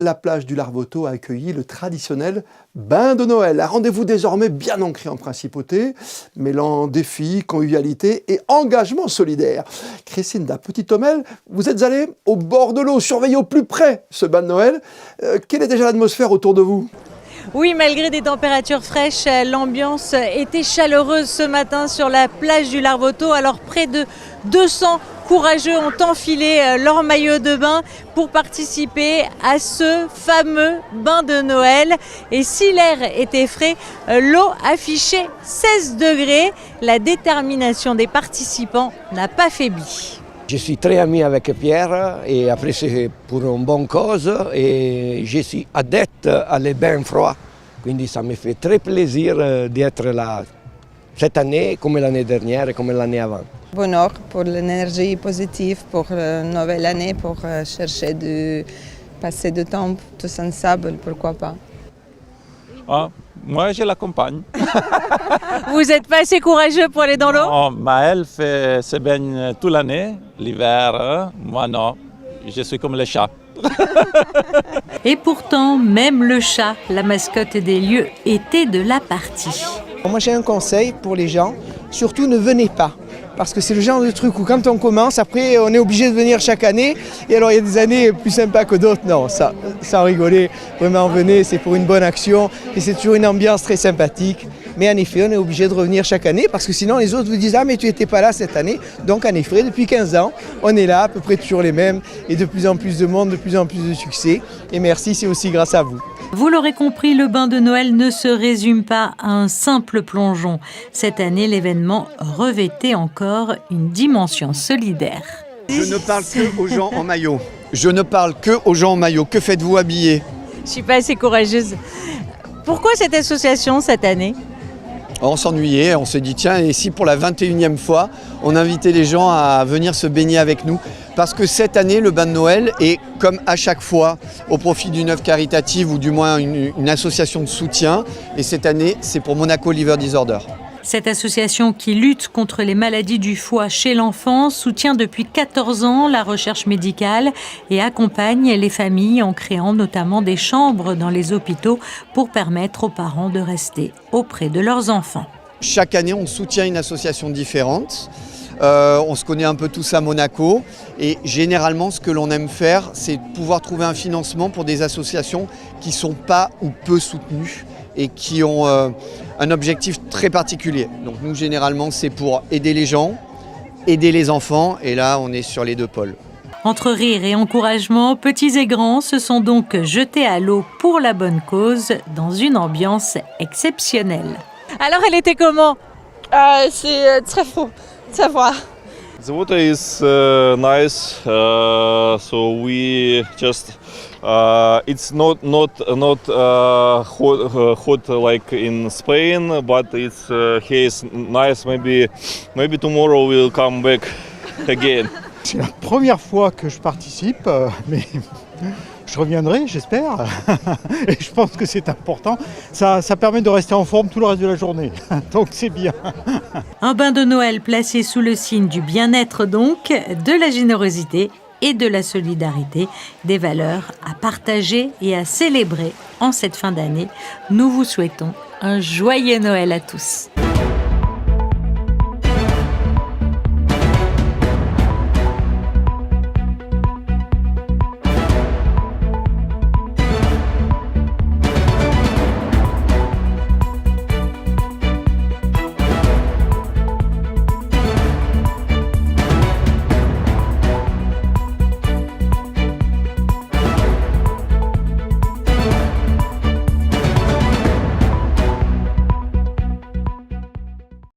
la plage du Larvoto a accueilli le traditionnel bain de Noël. Un rendez-vous désormais bien ancré en principauté, mêlant défis, convivialité et engagement solidaire. Christine da Petit-Homel, vous êtes allée au bord de l'eau, surveiller au plus près ce bain de Noël. Quelle est déjà l'atmosphère autour de vous ? Oui, malgré des températures fraîches, l'ambiance était chaleureuse ce matin sur la plage du Larvoto. Alors près de 200 courageux ont enfilé leur maillot de bain pour participer à ce fameux bain de Noël. Et si l'air était frais, l'eau affichait 16 degrés. La détermination des participants n'a pas faibli. Je suis très ami avec Pierre et après c'est pour une bonne cause et je suis adepte à les bains froids. Quindi ça me fait très plaisir d'être là cette année comme l'année dernière et comme l'année avant. Bonheur pour l'énergie positive pour la nouvelle année, pour chercher de passer du temps tous ensemble, pourquoi pas. Ah, moi, je l'accompagne. Vous n'êtes pas assez courageux pour aller dans l'eau ? Non, Maëlle se baigne toute l'année, l'hiver. Hein? Moi, non. Je suis comme le chat. Et pourtant, même le chat, la mascotte des lieux, était de la partie. Moi, j'ai un conseil pour les gens. Surtout, ne venez pas. Parce que c'est le genre de truc où quand on commence, après on est obligé de venir chaque année. Et alors il y a des années plus sympas que d'autres. Non, ça, sans rigoler, vraiment venez, c'est pour une bonne action. Et c'est toujours une ambiance très sympathique. Mais en effet, on est obligé de revenir chaque année parce que sinon les autres vous disent « Ah mais tu n'étais pas là cette année ». Donc en effet, depuis 15 ans, on est là, à peu près toujours les mêmes. Et de plus en plus de monde, de plus en plus de succès. Et merci, c'est aussi grâce à vous. Vous l'aurez compris, le bain de Noël ne se résume pas à un simple plongeon. Cette année, l'événement revêtait encore une dimension solidaire. Je ne parle que aux gens en maillot. Je ne parle que aux gens en maillot. Que faites-vous habiller ? Je ne suis pas assez courageuse. Pourquoi cette association cette année ? On s'ennuyait, on s'est dit tiens, et si pour la 21e fois, on invitait les gens à venir se baigner avec nous ? Parce que cette année, le bain de Noël est, comme à chaque fois, au profit d'une œuvre caritative ou du moins une association de soutien. Et cette année, c'est pour Monaco Liver Disorder. Cette association qui lutte contre les maladies du foie chez l'enfant soutient depuis 14 ans la recherche médicale et accompagne les familles en créant notamment des chambres dans les hôpitaux pour permettre aux parents de rester auprès de leurs enfants. Chaque année, on soutient une association différente. On se connaît un peu tous à Monaco et généralement ce que l'on aime faire, c'est pouvoir trouver un financement pour des associations qui ne sont pas ou peu soutenues et qui ont un objectif très particulier. Donc nous généralement c'est pour aider les gens, aider les enfants et là on est sur les deux pôles. Entre rire et encouragement, petits et grands se sont donc jetés à l'eau pour la bonne cause dans une ambiance exceptionnelle. Alors elle était comment ? C'est très faux. Ça va. The water is nice, so we just it's not hot like in Spain, but it's here is nice. Maybe tomorrow we'll come back again. C'est la première fois que je participe, mais je reviendrai, j'espère. Et je pense que c'est important. Ça permet de rester en forme tout le reste de la journée. Donc c'est bien. Un bain de Noël placé sous le signe du bien-être donc, de la générosité et de la solidarité, des valeurs à partager et à célébrer en cette fin d'année. Nous vous souhaitons un joyeux Noël à tous.